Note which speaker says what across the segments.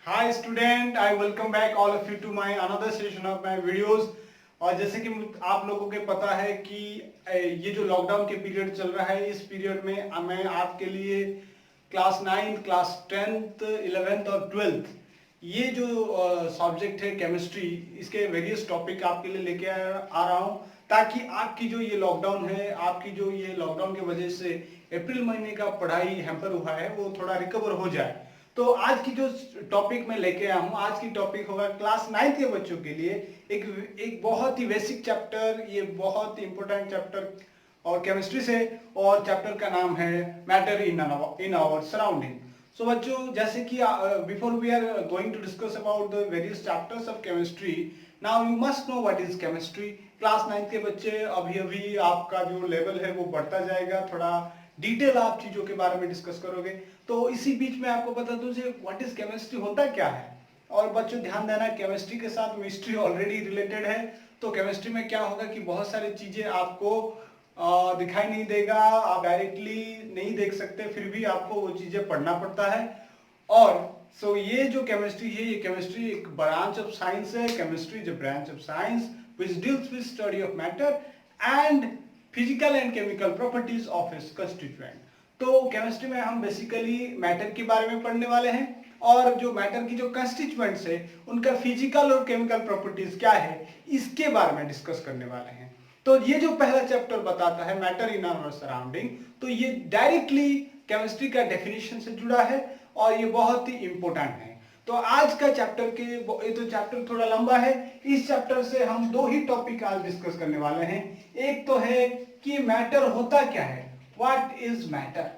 Speaker 1: Hi student, I welcome back all of you to my another session of my videos। और जैसे कि आप लोगों के पता है कि ये जो लॉकडाउन के पीरियड चल रहा है, इस पीरियड में मैं आपके लिए क्लास 9, क्लास 10th, 11th और 12th ये जो सब्जेक्ट है केमिस्ट्री, इसके वेरियस टॉपिक आपके लिए लेके आ रहा हूँ, ताकि आपकी जो ये लॉकडाउन है, आपकी जो ये लॉकडाउन की वजह से अप्रैल महीने का पढ़ाई हैम्पर हुआ है, वो थोड़ा रिकवर हो जाए। तो आज की जो टॉपिक मैं लेके आया हूँ, आज की टॉपिक होगा क्लास 9 के बच्चों के लिए एक बहुत ही बेसिक चैप्टर, ये बहुत ही इंपॉर्टेंट चैप्टर और केमिस्ट्री से, और चैप्टर का नाम है matter in our surrounding. So बच्चों, जैसे कि before we are going to discuss about the various chapters of chemistry, now you must know what is chemistry. Class 9 के बच्चे, अभी अभी आपका जो लेवल है वो बढ़ता जाएगा, थोड़ा डिटेल आप चीजों के बारे में डिस्कस करोगे। तो इसी बीच में आपको बता दूं व्हाट इज केमिस्ट्री होता क्या है। और बच्चों ध्यान देना, केमिस्ट्री के साथ मिस्ट्री ऑलरेडी रिलेटेड है। तो केमिस्ट्री में क्या होगा कि बहुत सारी चीजें आपको दिखाई नहीं देगा, आप डायरेक्टली नहीं देख सकते, फिर भी आपको वो चीजें पढ़ना पड़ता है। और ये जो केमिस्ट्री है, ये केमिस्ट्री एक ब्रांच ऑफ साइंस है। Chemistry is a branch of science which deals with study of matter and physical and chemical properties of its constituent। तो केमिस्ट्री में हम बेसिकली मैटर के बारे में पढ़ने वाले हैं, और जो मैटर की जो कंस्टिट्यूएंट्स है, उनका फिजिकल और केमिकल प्रॉपर्टीज क्या है, इसके बारे में डिस्कस करने वाले हैं। तो ये जो पहला चैप्टर बताता है मैटर इन आवर सराउंडिंग, तो ये डायरेक्टली केमिस्ट्री का डेफिनेशन से जुड़ा है और ये बहुत ही इंपॉर्टेंट है। तो आज का चैप्टर ये तो चैप्टर थोड़ा लंबा है। इस चैप्टर से हम दो ही टॉपिक आज डिस्कस करने वाले हैं। एक तो है कि मैटर होता क्या है, व्हाट इज मैटर,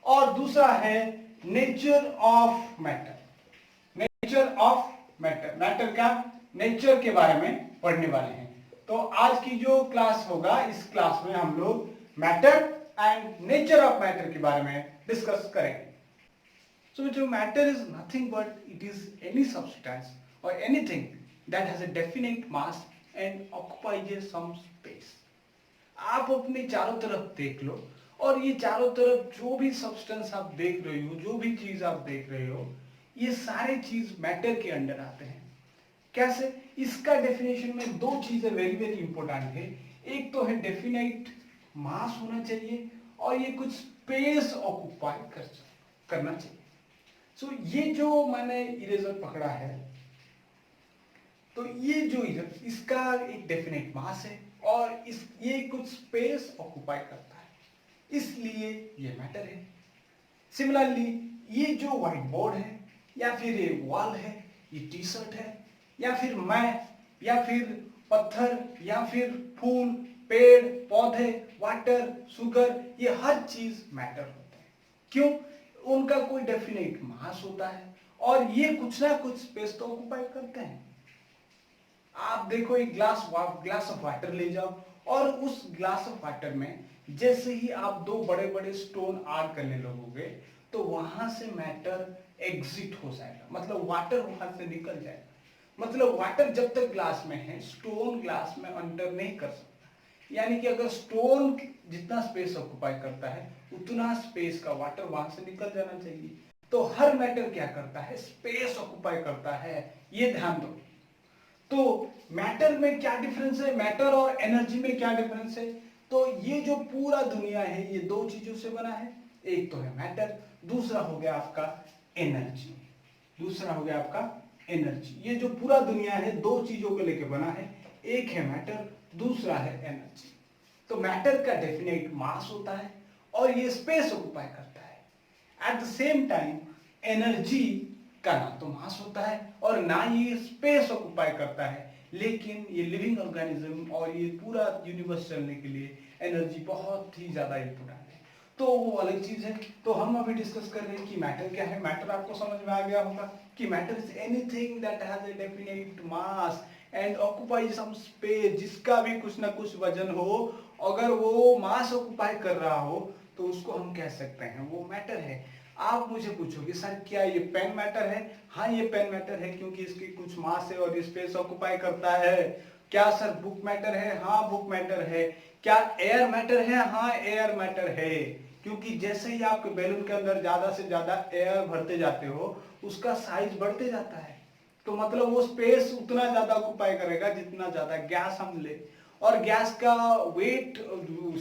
Speaker 1: और दूसरा है nature of matter. Nature of matter, matter का नेचर के बारे में पढ़ने वाले हैं। तो आज की जो क्लास होगा, इस क्लास में हम लोग matter and nature of matter के बारे में डिस्कस करेंगे। So matter is nothing but it is any substance or anything that has a definite mass and occupies some space। आप अपने चारों तरफ देख लो, और ये चारों तरफ जो भी सब्सटेंस आप देख रहे हो, जो भी चीज आप देख रहे हो, ये सारे चीज मैटर के अंडर आते हैं। कैसे? इसका डेफिनेशन में दो चीजें वेरी वेरी इंपॉर्टेंट है। एक तो है डेफिनेट मास होना चाहिए, और ये कुछ स्पेस ऑक्युपाई करना चाहिए। ये जो मैंने इरेजर पकड़ा है, तो ये जो इरेजर, इसका एक डेफिनेट मास है, और ये कुछ स्पेस ऑक्युपाई करता है, इसलिए ये मैटर है। सिमिलरली, ये जो व्हाइट बोर्ड है, या फिर ये वॉल है, ये टी शर्ट है, या फिर मैं, या फिर पत्थर, या फिर फूल, पेड़ पौधे, वाटर, शुगर, ये हर चीज मैटर होते हैं। क्यों? उनका कोई डेफिनेट मास होता है, और ये कुछ ना कुछ स्पेस तो ऑक्युपाई करते हैं। आप देखो, एक ग्लास ऑफ वाटर ले जाओ, और उस ग्लास ऑफ वाटर में जैसे ही आप दो बड़े बड़े स्टोन ऐड करने लगोगे, तो वहां से मैटर एग्जिट हो जाएगा, मतलब वाटर वहां से निकल जाएगा। मतलब वाटर जब तक ग्लास में है, स्टोन ग्लास में अंडर नहीं कर सकता। यानी कि अगर स्टोन जितना स्पेस ऑक्युपाई करता है, उतना स्पेस का वाटर वहां से निकल जाना चाहिए। तो हर मैटर क्या करता है, स्पेस ऑक्युपाई करता है, ये ध्यान दो। तो मैटर में क्या डिफरेंस है, मैटर और एनर्जी में क्या डिफरेंस है? तो ये जो पूरा दुनिया है, ये दो चीजों से बना है। एक तो है मैटर, दूसरा हो गया आपका एनर्जी। दूसरा हो गया आपका एनर्जी। ये जो पूरा दुनिया है, दो चीजों को लेकर बना है, एक है मैटर, दूसरा है एनर्जी। तो मैटर का डेफिनेट मास होता है, और ये स्पेस ऑक्युपाई करता है। At the same time energy का ना तो मास होता है, और ना ये स्पेस ऑक्युपाई करता है, लेकिन ये लिविंग ऑर्गेनिज्म और ये पूरा यूनिवर्स चलने के लिए एनर्जी बहुत ही ज्यादा इंपॉर्टेंट है। तो वो अलग चीज है। तो हम अभी डिस्कस कर रहे हैं कि मैटर क्या है। मैटर आपको समझ में आ गया होगा कि matter is anything that has a definite mass and occupy some space, जिसका भी कुछ ना कुछ वजन हो, अगर वो मास ऑक्युपाई कर रहा हो तो उसको हम कह सकते हैं वो मैटर है। आप मुझे पूछोगे सर क्या ये पेन मैटर है? हाँ ये पेन मैटर है, क्योंकि इसकी कुछ मास है और स्पेस ऑक्युपाई करता है। क्या सर बुक मैटर है? हाँ बुक मैटर है। क्या एयर मैटर है? हाँ एयर मैटर है, क्योंकि जैसे ही आपके बैलून के अंदर ज्यादा से ज्यादा एयर भरते जाते हो उसका साइज बढ़ते जाता है, तो मतलब वो स्पेस उतना ज्यादा ऑक्युपाई करेगा जितना ज्यादा गैस हम ले। और गैस का वेट,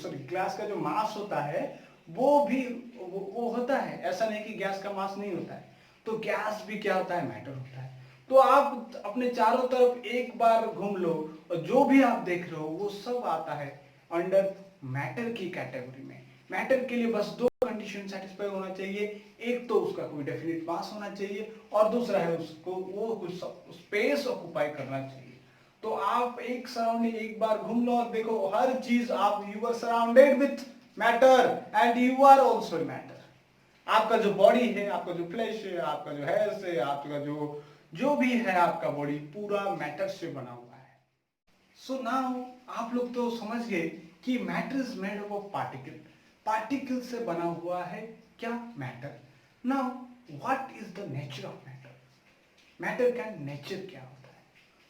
Speaker 1: सॉरी गैस का जो मास होता है वो भी वो होता है, ऐसा नहीं कि गैस का मास नहीं होता है। तो गैस भी क्या होता है? मैटर होता है। तो आप अपने चारों तरफ एक बार घूम लो और जो भी आप देख रहे हो वो सब आता है अंडर मैटर की कैटेगरी में। मैटर के लिए बस दो कंडीशन सेटिस्फाई होना चाहिए, एक तो उसका कोई डेफिनेट मास होना चाहिए और दूसरा है उसको वो कुछ स्पेस ऑक्युपाई करना चाहिए। तो आप एक सराउंडिंग एक बार घूम लो और देखो हर चीज, आप you are surrounded with matter and you are also matter. आपका जो बॉडी है, आपका जो फ्लैश है, आपका जो हेयर है, आपका जो जो भी है, आपका बॉडी पूरा मैटर से बना हुआ है। सो नाउ आप लोग तो समझ गए कि matter is made up of particle, particle से बना हुआ है क्या? Matter. Now what is the nature of matter? Matter का नेचर क्या होता है?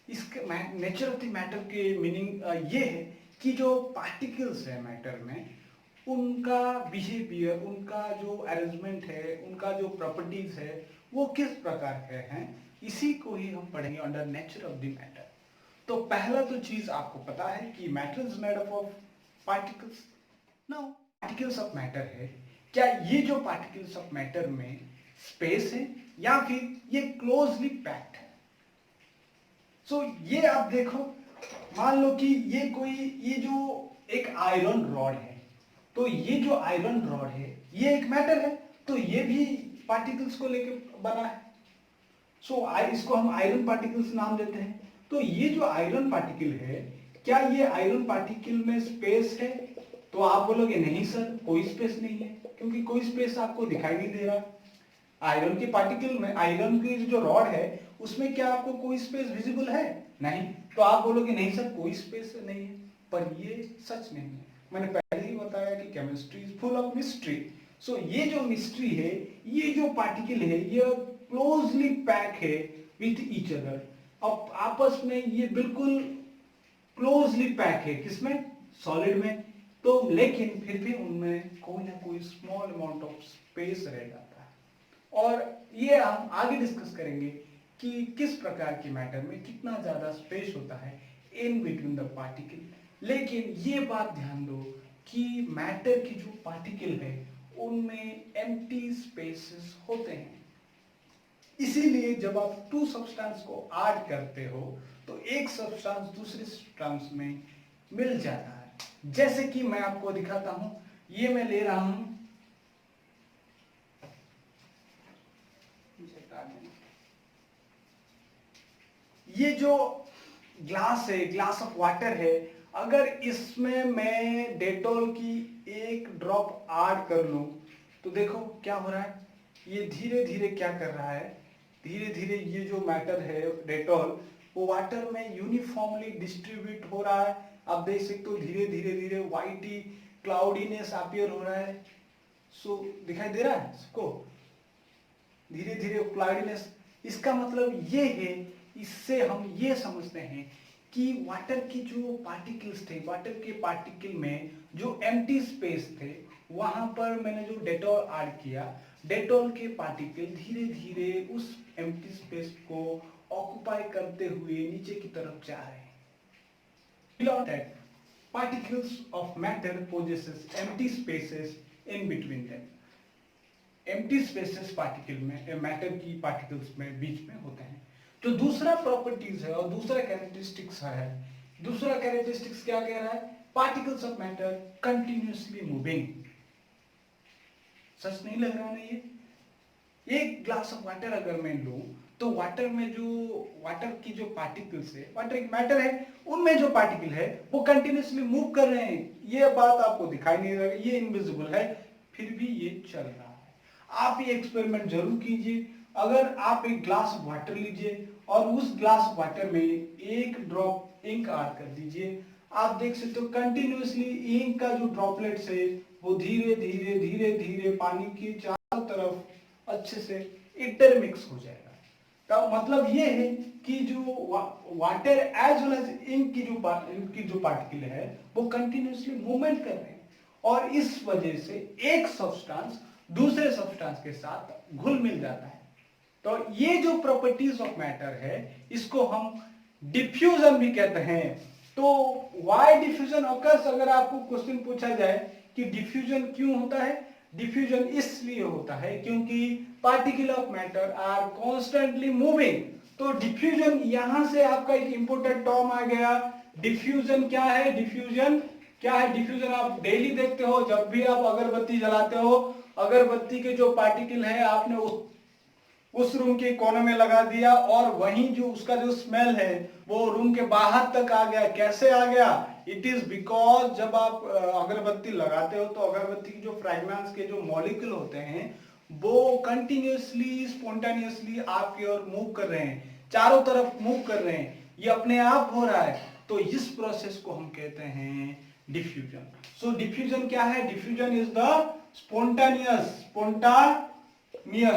Speaker 1: इसके नेचर ऑफ द मैटर के मीनिंग ये है कि जो पार्टिकल्स है मैटर में, उनका बिहेवियर, उनका जो अरेंजमेंट है, उनका जो प्रॉपर्टीज है वो किस प्रकार के हैं, इसी को ही हम पढ़ेंगे under nature of the matter. तो पहला तो चीज आपको पता है कि matter is made up of particles. Now particles of matter है, क्या ये जो पार्टिकल्स ऑफ मैटर में स्पेस है या फिर ये क्लोजली पैक्ड है? सो ये आप देखो, मान लो कि ये जो एक आयरन रॉड है, तो ये जो आयरन रॉड है ये एक मैटर है, तो ये भी पार्टिकल्स को लेकर बना है। सो इसको हम आयरन पार्टिकल्स नाम देते हैं। तो ये जो आयरन पार्टिकल है, क्या ये आयरन पार्टिकल में स्पेस है? तो आप बोलोगे नहीं सर कोई स्पेस नहीं है, क्योंकि कोई स्पेस आपको दिखाई नहीं दे रहा। आयरन के पार्टिकल में, आयरन की जो रॉड है उसमें क्या आपको कोई स्पेस विजिबल है? नहीं। तो आप बोलोगे नहीं सर कोई स्पेस नहीं है, पर ये सच नहीं है। मैंने पहले ही बताया कि chemistry is full of mystery. So ये जो मिस्ट्री है, ये जो पार्टिकल है, ये क्लोजली पैक है विथ ईच अदर, और आपस में ये बिल्कुल क्लोजली पैक है। किसमें? सॉलिड में। तो लेकिन फिर भी उनमें कोई ना कोई स्मॉल अमाउंट ऑफ स्पेस रह जाता है, और ये हम आगे डिस्कस करेंगे कि किस प्रकार की मैटर में कितना ज्यादा स्पेस होता है इन बिटवीन द पार्टिकल। लेकिन ये बात ध्यान दो कि मैटर की जो पार्टिकल है उनमें एम्प्टी स्पेसेस होते हैं। इसीलिए जब आप टू सब्सटेंस को ऐड करते हो तो एक सब्सटेंस दूसरे सब्सटेंस में मिल जाता है। जैसे कि मैं आपको दिखाता हूं, ये मैं ले रहा हूं, ये जो ग्लास है, ग्लास ऑफ वाटर है, अगर इसमें मैं डेटॉल की एक ड्रॉप ऐड कर लूं तो देखो क्या हो रहा है। ये धीरे धीरे क्या कर रहा है, धीरे धीरे ये जो मैटर है डेटॉल, वो वाटर में यूनिफॉर्मली डिस्ट्रीब्यूट हो रहा है। आप देख सकते हो धीरे धीरे धीरे व्हाइटी क्लाउडीनेस अपीयर हो रहा है। सो दिखाई दे रहा है सबको, धीरे धीरे क्लाउडीनेस। इसका मतलब ये है, इससे हम ये समझते हैं कि वाटर की जो पार्टिकल्स थे, वाटर के पार्टिकल में जो एम्प्टी स्पेस थे, वहां पर मैंने जो डेटॉल ऐड किया, डेटॉल के पार्टिकल धीरे धीरे उस एम्प्टी स्पेस को ऑक्युपाई करते हुए नीचे की तरफ जा रहे हैं। Below that, particles of matter possesses empty spaces in between them. Empty spaces particle में, मैटर की पार्टिकल्स में बीच में होते हैं। जो दूसरा प्रॉपर्टीज है और दूसरा कैरेक्टरिस्टिक्स है, दूसरा कैरेक्टरिस्टिक्स क्या कह रहा है? Particles of matter continuously moving. सच नहीं लग रहा ना ये? एक ग्लास ऑफ वाटर अगर मैं लूं तो वाटर में जो वाटर की जो पार्टिकल्स है, वाटर एक मैटर है, उनमें जो पार्टिकल है वो कंटिन्यूअसली मूव कर रहे हैं। ये बात आपको दिखाई नहीं दे रही, ये इनविजिबल है, फिर भी ये चल रहा है। आप ये एक्सपेरिमेंट जरूर कीजिए। अगर आप एक ग्लास वाटर लीजिए और उस ग्लास वाटर में एक ड्रॉप इंक ऐड कर दीजिए, आप देख सकते हो कंटिन्यूअसली इंक का जो ड्रॉपलेट्स है वो धीरे धीरे धीरे धीरे पानी की चारों तरफ अच्छे से इंटरमिक्स हो जाएगा। तो मतलब ये है कि जो water as well as ink की जो पार्टिकल है वो कंटिन्यूअसली मूवमेंट कर रहे हैं, और इस वजह से एक सब्सटेंस दूसरे सब्सटेंस के साथ घुल मिल जाता है। तो ये जो प्रॉपर्टीज ऑफ मैटर है इसको हम डिफ्यूजन भी कहते हैं। तो व्हाई डिफ्यूजन ऑकर्स, अगर आपको क्वेश्चन पूछा जाए कि डिफ्यूजन क्यों होता है, डिफ्यूजन इसलिए होता है क्योंकि particle of matter are constantly moving. तो डिफ्यूजन, यहां से आपका एक इंपोर्टेंट टर्म आ गया। डिफ्यूजन क्या है? डिफ्यूजन क्या है? डिफ्यूजन आप डेली देखते हो, जब भी आप अगरबत्ती जलाते हो, अगरबत्ती के जो पार्टिकल है आपने उस रूम के कोने में लगा दिया और वहीं जो उसका जो स्मेल है वो रूम के बाहर तक आ गया। कैसे आ गया? इट इज बिकॉज जब आप अगरबत्ती लगाते हो तो अगरबत्ती की जो फ्रेगमेंट्स के जो मॉलिक्यूल होते हैं वो कंटिन्यूअसली स्पॉन्टेनियसली आपकी ओर मूव कर रहे हैं, चारों तरफ मूव कर रहे हैं, ये अपने आप हो रहा है। तो इस प्रोसेस को हम कहते हैं डिफ्यूजन। सो डिफ्यूजन क्या है? Diffusion is the spontaneous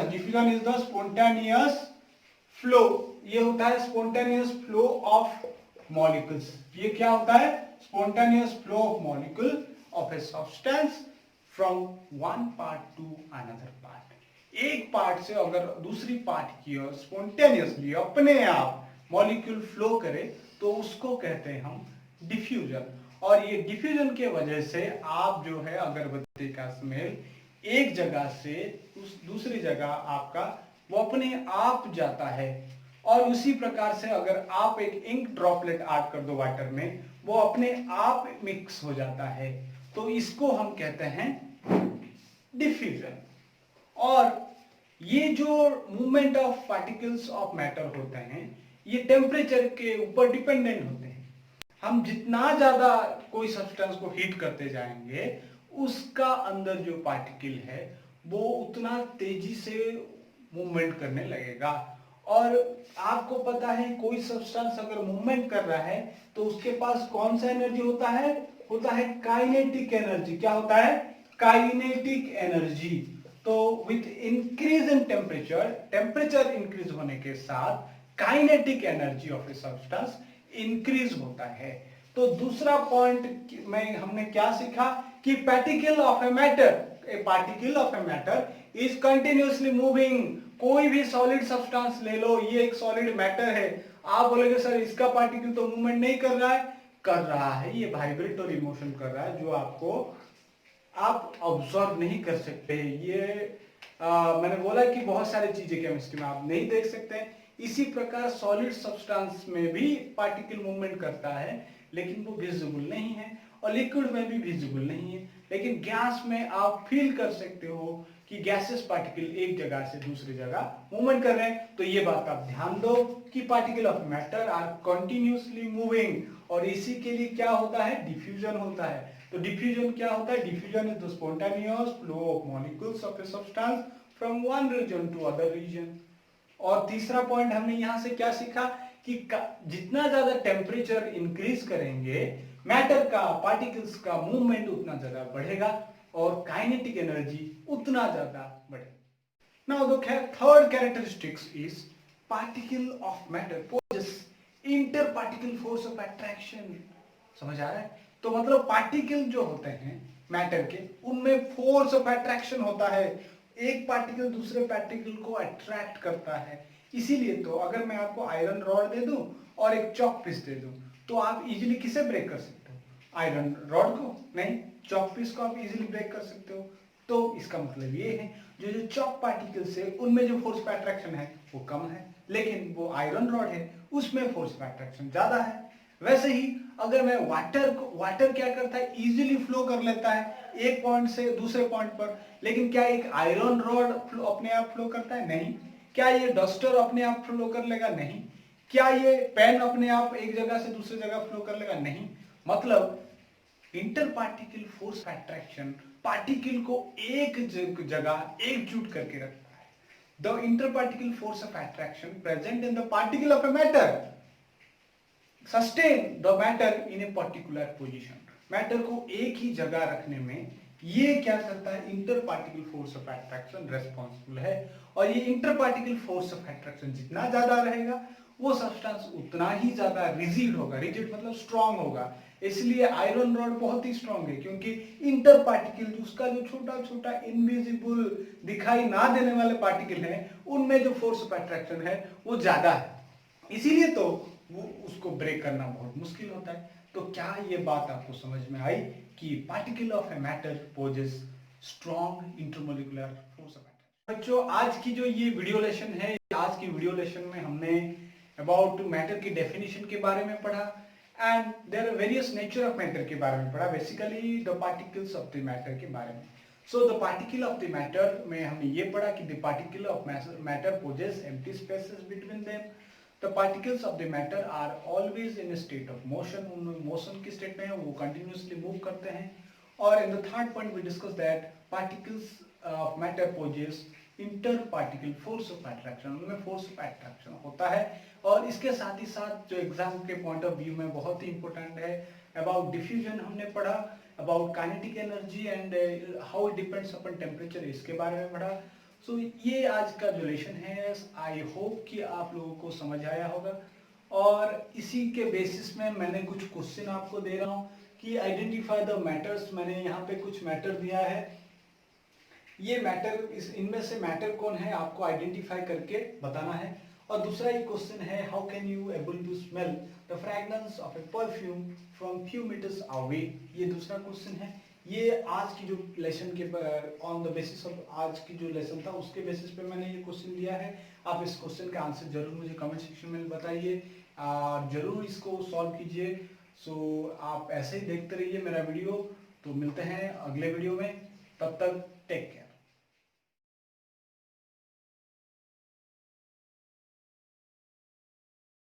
Speaker 1: diffusion is the spontaneous flow. ये होता है स्पॉन्टेनियस फ्लो ऑफ मॉलिक्यूल्स। ये क्या होता है? Spontaneous flow of molecule of a substance from one part two another part. एक पार्ट से अगर दूसरी पार्ट की ओर स्पॉन्टेनियसली अपने आप मॉलिक्यूल फ्लो करे तो उसको कहते हैं हम डिफ्यूजन। और ये डिफ्यूजन के वजह से आप जो है अगरबत्ती का स्मेल एक जगह से उस दूसरी जगह आपका वो अपने आप जाता है। और उसी प्रकार से अगर आप एक इंक ड्रॉपलेट ऐड कर दो वाटर में, वो अपने आप मिक्स हो जाता है। तो इसको हम कहते हैं डिफ्यूजन। और ये जो movement of particles of matter होते हैं ये टेम्परेचर के ऊपर डिपेंडेंट होते हैं। हम जितना ज्यादा कोई सब्सटेंस को हीट करते जाएंगे उसका अंदर जो पार्टिकल है वो उतना तेजी से मूवमेंट करने लगेगा। और आपको पता है कोई सब्सटेंस अगर मूवमेंट कर रहा है तो उसके पास कौन सा एनर्जी होता है? होता है काइनेटिक एनर्जी। क्या होता है? Kinetic energy. तो with increase in temperature, temperature increase होने के साथ kinetic energy of a substance increase होता है। तो दूसरा पॉइंट में हमने क्या सीखा कि particle of a matter is continuously moving. कोई भी सॉलिड सब्सटेंस ले लो, ये एक सॉलिड मैटर है, आप बोलेंगे सर इसका पार्टिकल तो मूवमेंट नहीं कर रहा है। कर रहा है, ये वाइब्रेटरी मोशन कर रहा है जो आपको आप ऑब्जर्व नहीं कर सकते। ये मैंने बोला कि बहुत सारी चीजें केमिस्ट्री में आप नहीं देख सकते। इसी प्रकार सॉलिड सब्सटेंस में भी पार्टिकल मूवमेंट करता है लेकिन वो विजिबल नहीं है, और लिक्विड में भी विजिबल नहीं है। लेकिन गैस में आप फील कर सकते हो कि गैसेस पार्टिकल एक जगह से दूसरी जगह मूवमेंट कर रहे हैं। तो ये बात आप ध्यान दो कि particle of matter are continuously moving, और इसी के लिए क्या होता है? डिफ्यूजन होता है। तो डिफ्यूजन क्या होता है? Diffusion is the spontaneous flow of molecules of a substance from one region to other region. और तीसरा पॉइंट हमने यहां से क्या सीखा कि जितना ज्यादा टेम्परेचर इंक्रीज करेंगे मैटर का, पार्टिकल्स का मूवमेंट उतना ज्यादा बढ़ेगा और काइनेटिक एनर्जी उतना ज्यादा बढ़ेगा। Now the third characteristics is particle of matter possess inter particle force of attraction. समझ आ रहा है? तो मतलब पार्टिकल जो होते हैं मैटर के, उनमें फोर्स ऑफ अट्रैक्शन होता है। एक पार्टिकल दूसरे पार्टिकल को अट्रैक्ट करता है। इसीलिए तो अगर मैं आपको आयरन रॉड दे दूं और एक चॉक पीस दे दूं तो आप इजीली किसे ब्रेक कर सकते हो? आयरन रॉड को नहीं, चॉक पीस को आप इजीली ब्रेक कर सकते हो। तो इसका मतलब ये है जो चॉक पार्टिकल्स है उनमें जो फोर्स ऑफ अट्रैक्शन है वो कम है, लेकिन वो आयरन रॉड है उसमें फोर्स ऑफ अट्रैक्शन ज्यादा है। वैसे ही अगर मैं वाटर क्या करता है? इजीली फ्लो कर लेता है एक पॉइंट से दूसरे पॉइंट पर, लेकिन क्या एक आयरन रॉड अपने आप फ्लो करता है? नहीं। क्या ये डस्टर अपने आप फ्लो कर लेगा? नहीं। क्या ये पेन अपने आप एक जगह से दूसरी जगह फ्लो कर लेगा? नहीं। मतलब inter particle force attraction particle को एक जगह एकजुट करके रखता है। The interparticle force of attraction present in the particle of a matter sustain the matter in a particular position. Matter को एक ही जगह रखने में ये क्या करता है, inter particle force of attraction responsible है। और ये inter particle force of attraction जितना ज्यादा रहेगा वो सब्सटेंस उतना ही ज्यादा रिजिड होगा। रिजिड मतलब स्ट्रांग होगा। इसलिए आयरन रॉड बहुत ही स्ट्रांग है, क्योंकि इंटर पार्टिकल उसका जो छोटा छोटा इनविजिबल दिखाई ना देने वाले पार्टिकल है उनमें जो फोर्स ऑफ अट्रैक्शन है वो ज्यादा है। इसीलिए तो वो उसको ब्रेक करना बहुत मुश्किल होता है। तो क्या ये बात आपको समझ में आई कि particle of a matter possess strong intermolecular force of attraction. बच्चों, आज की जो ये वीडियो लेसन है, आज की वीडियो लेसन में हमने अबाउट मैटर की डेफिनेशन के बारे में पढ़ा and there are various nature of matter के बारे में पढ़ा, basically the particles of the matter के बारे में। So the particle of the matter में हमने ये पढ़ा कि the particle of matter possess empty spaces between them. The particles of the matter are always in a state of motion. उन motion की स्टेट में है, वो continuously मूव करते हैं। और in the third point we discussed that particles of matter possess interparticle force of attraction। उनमें force of attraction होता है। और इसके साथ ही साथ जो एग्जाम के पॉइंट ऑफ व्यू में बहुत ही इंपॉर्टेंट है, अबाउट डिफ्यूजन हमने पढ़ा, about kinetic energy and how it depends upon temperature, इसके बारे में पढ़ा। सो ये आज का जो लेसन है, आई होप कि आप लोगों को समझ आया होगा। और इसी के बेसिस में मैंने कुछ क्वेश्चन आपको दे रहा हूँ कि आइडेंटिफाई द मैटर्स। मैंने यहाँ पे कुछ मैटर दिया है, ये मैटर, इनमें से मैटर कौन है आपको आइडेंटिफाई करके बताना है। और दूसरा एक क्वेश्चन है, how can you able to smell the fragrance of a perfume from few metres away, ये दूसरा क्वेश्चन है। ये आज की जो लेसन के ऑन द बेसिस ऑफ आज की जो लेसन था उसके बेसिस पे मैंने ये क्वेश्चन दिया है। आप इस क्वेश्चन का आंसर जरूर मुझे कमेंट सेक्शन में बताइए, जरूर इसको सॉल्व कीजिए। सो आप ऐसे ही देखते रहिए मेरा वीडियो। तो मिलते हैं अगले वीडियो में, तब तक टेक केयर।